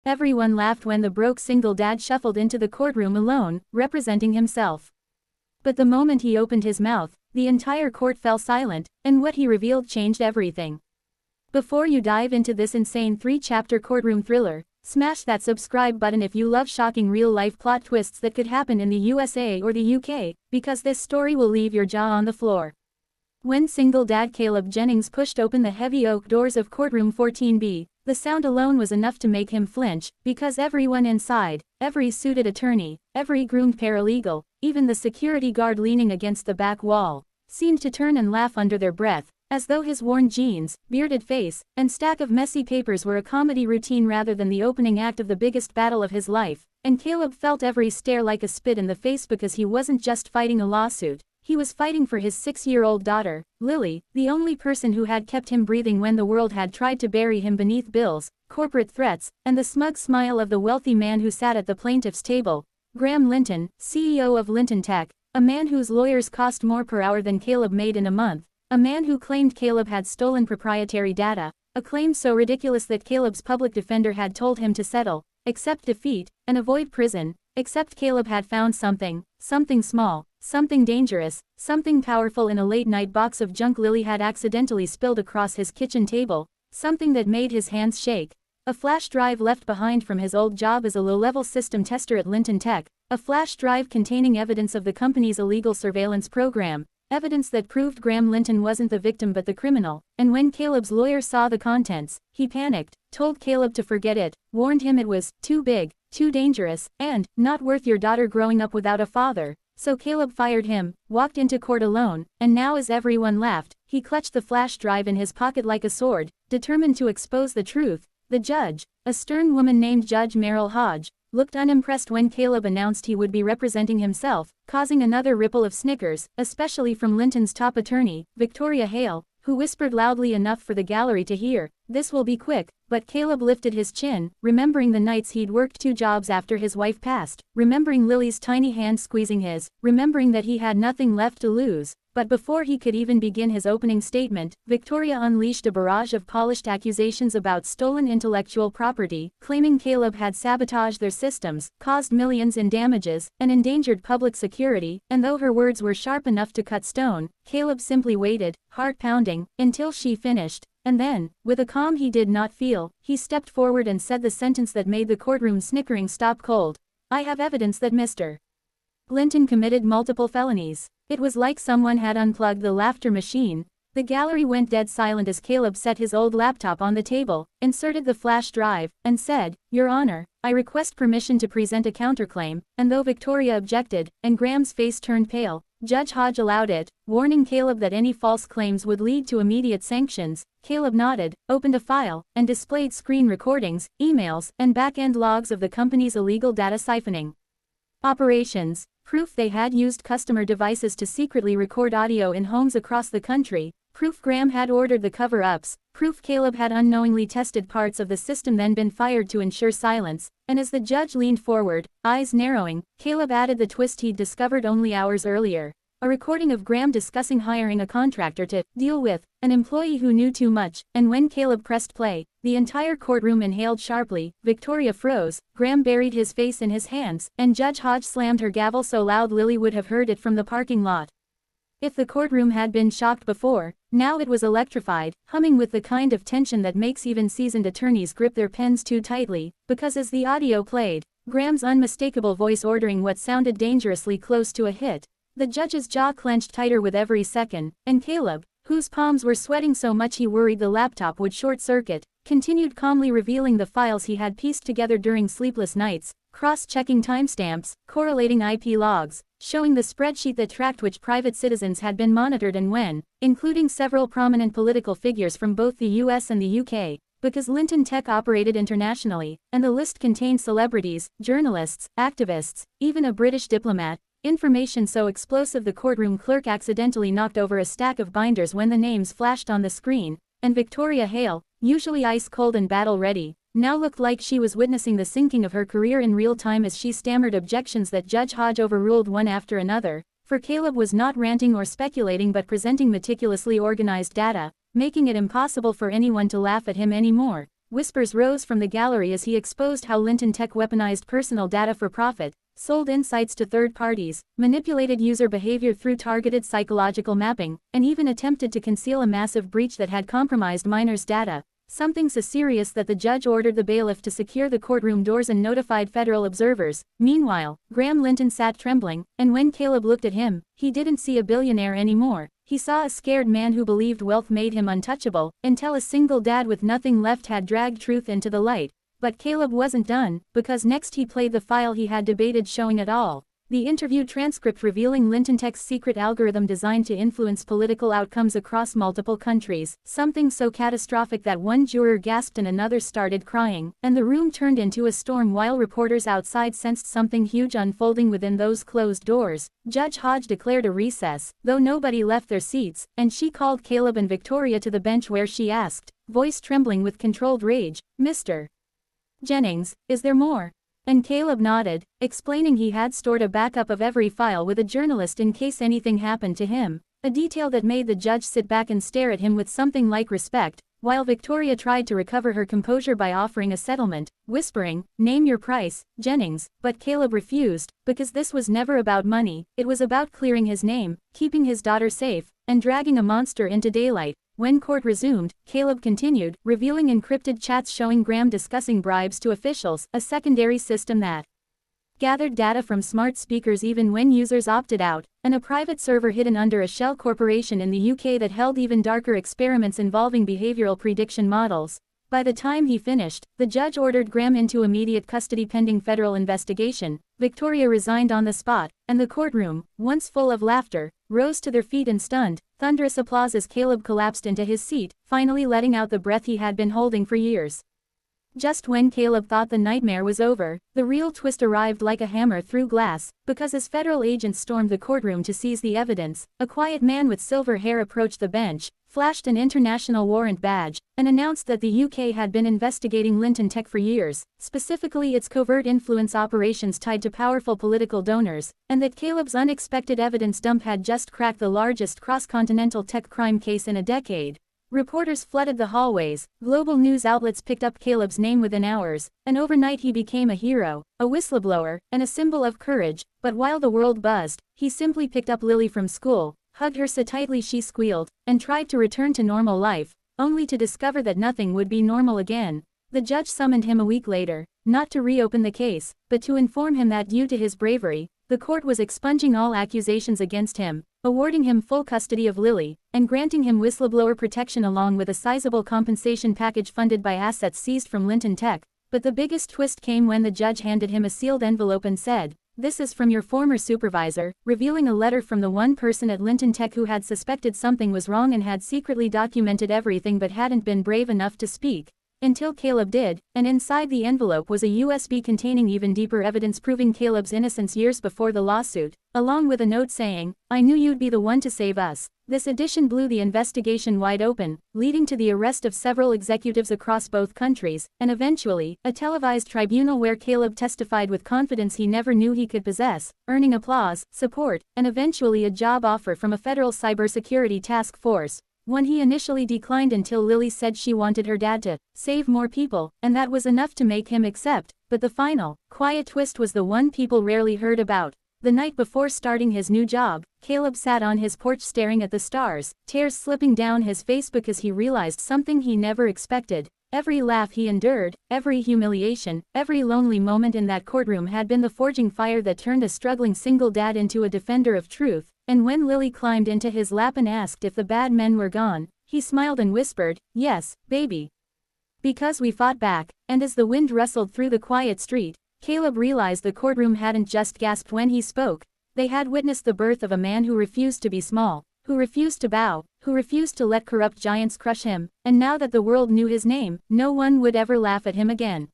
Everyone laughed when the broke single dad shuffled into the courtroom alone, representing himself. But the moment he opened his mouth, the entire court fell silent, and what he revealed changed everything. Before you dive into this insane 3-chapter courtroom thriller, smash that subscribe button if you love shocking real-life plot twists that could happen in the USA or the UK, because this story will leave your jaw on the floor. When single dad Caleb Jennings pushed open the heavy oak doors of courtroom 14B, the sound alone was enough to make him flinch, because everyone inside, every suited attorney, every groomed paralegal, even the security guard leaning against the back wall, seemed to turn and laugh under their breath, as though his worn jeans, bearded face, and stack of messy papers were a comedy routine rather than the opening act of the biggest battle of his life, and Caleb felt every stare like a spit in the face because he wasn't just fighting a lawsuit. He was fighting for his 6-year-old daughter, Lily, the only person who had kept him breathing when the world had tried to bury him beneath bills, corporate threats, and the smug smile of the wealthy man who sat at the plaintiff's table. Graham Linton, CEO of Linton Tech, a man whose lawyers cost more per hour than Caleb made in a month, a man who claimed Caleb had stolen proprietary data, a claim so ridiculous that Caleb's public defender had told him to settle, accept defeat, and avoid prison, except Caleb had found something small, something dangerous, something powerful in a late-night box of junk Lily had accidentally spilled across his kitchen table, something that made his hands shake. A flash drive left behind from his old job as a low-level system tester at Linton Tech, a flash drive containing evidence of the company's illegal surveillance program, evidence that proved Graham Linton wasn't the victim but the criminal, and when Caleb's lawyer saw the contents, he panicked, told Caleb to forget it, warned him it was too big, too dangerous, and not worth your daughter growing up without a father. So Caleb fired him, walked into court alone, and now as everyone laughed, he clutched the flash drive in his pocket like a sword, determined to expose the truth. The judge, a stern woman named Judge Merrill Hodge, looked unimpressed when Caleb announced he would be representing himself, causing another ripple of snickers, especially from Linton's top attorney, Victoria Hale, who whispered loudly enough for the gallery to hear, "This will be quick," but Caleb lifted his chin, remembering the nights he'd worked 2 jobs after his wife passed, remembering Lily's tiny hand squeezing his, remembering that he had nothing left to lose. But before he could even begin his opening statement, Victoria unleashed a barrage of polished accusations about stolen intellectual property, claiming Caleb had sabotaged their systems, caused millions in damages, and endangered public security, and though her words were sharp enough to cut stone, Caleb simply waited, heart pounding, until she finished. And then, with a calm he did not feel, he stepped forward and said the sentence that made the courtroom snickering stop cold. "I have evidence that Mr. Linton committed multiple felonies." It was like someone had unplugged the laughter machine. The gallery went dead silent as Caleb set his old laptop on the table, inserted the flash drive, and said, "Your Honor, I request permission to present a counterclaim," and though Victoria objected, and Graham's face turned pale, Judge Hodge allowed it, warning Caleb that any false claims would lead to immediate sanctions. Caleb nodded, opened a file, and displayed screen recordings, emails, and back-end logs of the company's illegal data siphoning operations, proof they had used customer devices to secretly record audio in homes across the country, proof Graham had ordered the cover-ups, proof Caleb had unknowingly tested parts of the system then been fired to ensure silence, and as the judge leaned forward, eyes narrowing, Caleb added the twist he'd discovered only hours earlier. A recording of Graham discussing hiring a contractor to deal with an employee who knew too much, and when Caleb pressed play, the entire courtroom inhaled sharply, Victoria froze, Graham buried his face in his hands, and Judge Hodge slammed her gavel so loud Lily would have heard it from the parking lot. If the courtroom had been shocked before, now it was electrified, humming with the kind of tension that makes even seasoned attorneys grip their pens too tightly, because as the audio played, Graham's unmistakable voice ordering what sounded dangerously close to a hit, the judge's jaw clenched tighter with every second, and Caleb, whose palms were sweating so much he worried the laptop would short-circuit, continued calmly revealing the files he had pieced together during sleepless nights, cross-checking timestamps, correlating IP logs, showing the spreadsheet that tracked which private citizens had been monitored and when, including several prominent political figures from both the US and the UK, because Linton Tech operated internationally, and the list contained celebrities, journalists, activists, even a British diplomat. Information so explosive the courtroom clerk accidentally knocked over a stack of binders when the names flashed on the screen, and Victoria Hale, usually ice-cold and battle-ready, now looked like she was witnessing the sinking of her career in real time as she stammered objections that Judge Hodge overruled one after another, for Caleb was not ranting or speculating but presenting meticulously organized data, making it impossible for anyone to laugh at him anymore. Whispers rose from the gallery as he exposed how Linton Tech weaponized personal data for profit, sold insights to third parties, manipulated user behavior through targeted psychological mapping, and even attempted to conceal a massive breach that had compromised minors' data. Something so serious that the judge ordered the bailiff to secure the courtroom doors and notified federal observers. Meanwhile, Graham Linton sat trembling, and when Caleb looked at him, he didn't see a billionaire anymore. He saw a scared man who believed wealth made him untouchable, until a single dad with nothing left had dragged truth into the light. But Caleb wasn't done, because next he played the file he had debated, showing it all. The interview transcript revealing Linton Tech's secret algorithm designed to influence political outcomes across multiple countries, something so catastrophic that one juror gasped and another started crying, and the room turned into a storm while reporters outside sensed something huge unfolding within those closed doors. Judge Hodge declared a recess, though nobody left their seats, and she called Caleb and Victoria to the bench where she asked, voice trembling with controlled rage, "Mr. Jennings, is there more?" And Caleb nodded, explaining he had stored a backup of every file with a journalist in case anything happened to him, a detail that made the judge sit back and stare at him with something like respect, while Victoria tried to recover her composure by offering a settlement, whispering, "Name your price, Jennings," but Caleb refused, because this was never about money, it was about clearing his name, keeping his daughter safe, and dragging a monster into daylight. When court resumed, Caleb continued, revealing encrypted chats showing Graham discussing bribes to officials, a secondary system that gathered data from smart speakers even when users opted out, and a private server hidden under a shell corporation in the UK that held even darker experiments involving behavioral prediction models. By the time he finished, the judge ordered Graham into immediate custody pending federal investigation. Victoria resigned on the spot, and the courtroom, once full of laughter, rose to their feet in stunned, thunderous applause as Caleb collapsed into his seat, finally letting out the breath he had been holding for years. Just when Caleb thought the nightmare was over, the real twist arrived like a hammer through glass, because as federal agents stormed the courtroom to seize the evidence, a quiet man with silver hair approached the bench, flashed an international warrant badge, and announced that the UK had been investigating Linton Tech for years, specifically its covert influence operations tied to powerful political donors, and that Caleb's unexpected evidence dump had just cracked the largest cross-continental tech crime case in a decade. Reporters flooded the hallways, global news outlets picked up Caleb's name within hours, and overnight he became a hero, a whistleblower, and a symbol of courage. But while the world buzzed, he simply picked up Lily from school, hugged her so tightly she squealed, and tried to return to normal life, only to discover that nothing would be normal again. The judge summoned him a week later, not to reopen the case, but to inform him that due to his bravery, the court was expunging all accusations against him, awarding him full custody of Lily, and granting him whistleblower protection along with a sizable compensation package funded by assets seized from Linton Tech. But the biggest twist came when the judge handed him a sealed envelope and said, "This is from your former supervisor," revealing a letter from the one person at Linton Tech who had suspected something was wrong and had secretly documented everything but hadn't been brave enough to speak. Until Caleb did, and inside the envelope was a USB containing even deeper evidence proving Caleb's innocence years before the lawsuit, along with a note saying, "I knew you'd be the one to save us." This addition blew the investigation wide open, leading to the arrest of several executives across both countries, and eventually, a televised tribunal where Caleb testified with confidence he never knew he could possess, earning applause, support, and eventually a job offer from a federal cybersecurity task force, one he initially declined until Lily said she wanted her dad to save more people, and that was enough to make him accept. But the final, quiet twist was the one people rarely heard about. The night before starting his new job, Caleb sat on his porch staring at the stars, tears slipping down his face because he realized something he never expected. Every laugh he endured, every humiliation, every lonely moment in that courtroom had been the forging fire that turned a struggling single dad into a defender of truth. And when Lily climbed into his lap and asked if the bad men were gone, he smiled and whispered, "Yes, baby. Because we fought back." And as the wind rustled through the quiet street, Caleb realized the courtroom hadn't just gasped when he spoke. They had witnessed the birth of a man who refused to be small, who refused to bow, who refused to let corrupt giants crush him, and now that the world knew his name, no one would ever laugh at him again.